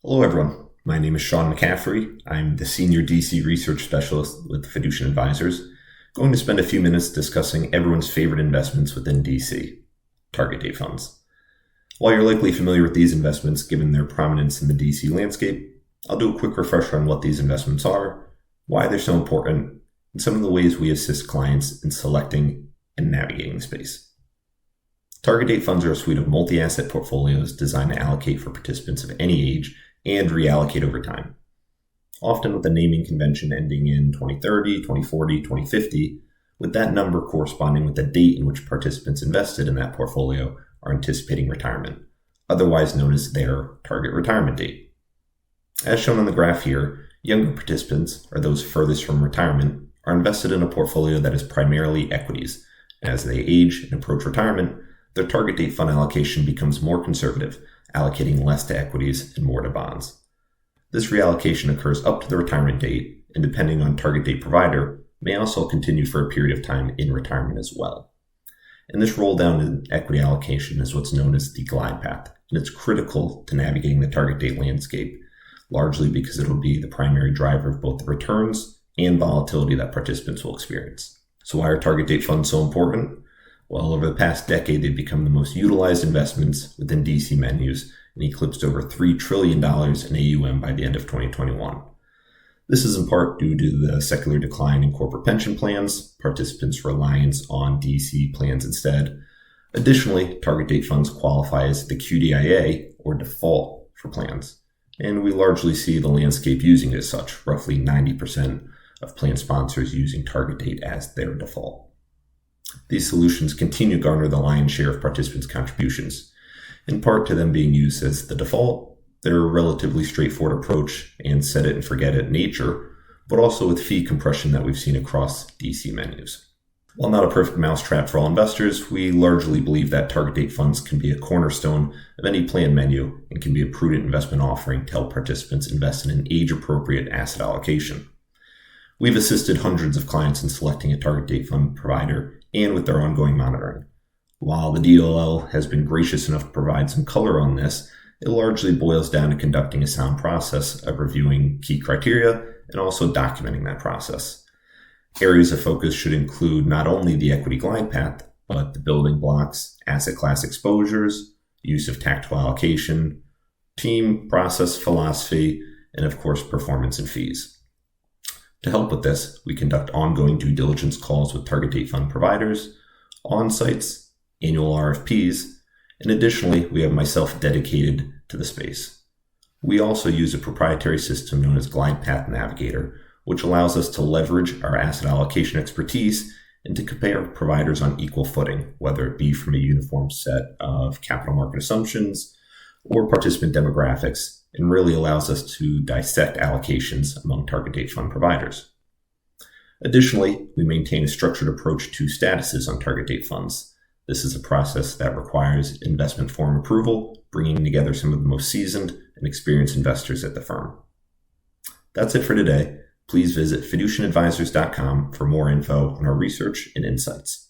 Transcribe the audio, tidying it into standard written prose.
Hello, everyone. My name is Sean McCaffrey. I'm the Senior DC Research Specialist with Fiducian Advisors, going to spend a few minutes discussing everyone's favorite investments within DC, target date funds. While you're likely familiar with these investments given their prominence in the DC landscape, I'll do a quick refresher on what these investments are, why they're so important, and some of the ways we assist clients in selecting and navigating the space. Target date funds are a suite of multi-asset portfolios designed to allocate for participants of any age and reallocate over time. Often with the naming convention ending in 2030, 2040, 2050, with that number corresponding with the date in which participants invested in that portfolio are anticipating retirement, otherwise known as their target retirement date. As shown on the graph here, younger participants, or those furthest from retirement, are invested in a portfolio that is primarily equities. As they age and approach retirement, their target date fund allocation becomes more conservative, allocating less to equities and more to bonds. This reallocation occurs up to the retirement date, and depending on target date provider, may also continue for a period of time in retirement as well. And this roll down in equity allocation is what's known as the glide path, and it's critical to navigating the target date landscape, largely because it will be the primary driver of both the returns and volatility that participants will experience. So why are target date funds so important? Well, over the past decade, they've become the most utilized investments within DC menus and eclipsed over $3 trillion in AUM by the end of 2021. This is in part due to the secular decline in corporate pension plans, participants' reliance on DC plans instead. Additionally, target date funds qualify as the QDIA, or default, for plans, and we largely see the landscape using it as such, roughly 90% of plan sponsors using target date as their default. These solutions continue to garner the lion's share of participants' contributions, in part to them being used as the default, their relatively straightforward approach and set it and forget it nature, but also with fee compression that we've seen across DC menus. While not a perfect mousetrap for all investors, we largely believe that target date funds can be a cornerstone of any plan menu and can be a prudent investment offering to help participants invest in an age-appropriate asset allocation. We've assisted hundreds of clients in selecting a target date fund provider and with their ongoing monitoring. While the DOL has been gracious enough to provide some color on this, it largely boils down to conducting a sound process of reviewing key criteria and also documenting that process. Areas of focus should include not only the equity glide path, but the building blocks, asset class exposures, use of tactical allocation, team, process, philosophy, and of course, performance and fees. To help with this, we conduct ongoing due diligence calls with target date fund providers, on-sites, annual RFPs, and additionally, we have myself dedicated to the space. We also use a proprietary system known as Glide Path Navigator, which allows us to leverage our asset allocation expertise and to compare providers on equal footing, whether it be from a uniform set of capital market assumptions or participant demographics, and really allows us to dissect allocations among target date fund providers. Additionally, we maintain a structured approach to statuses on target date funds. This is a process that requires investment form approval, bringing together some of the most seasoned and experienced investors at the firm. That's it for today. Please visit fiducianadvisors.com for more info on our research and insights.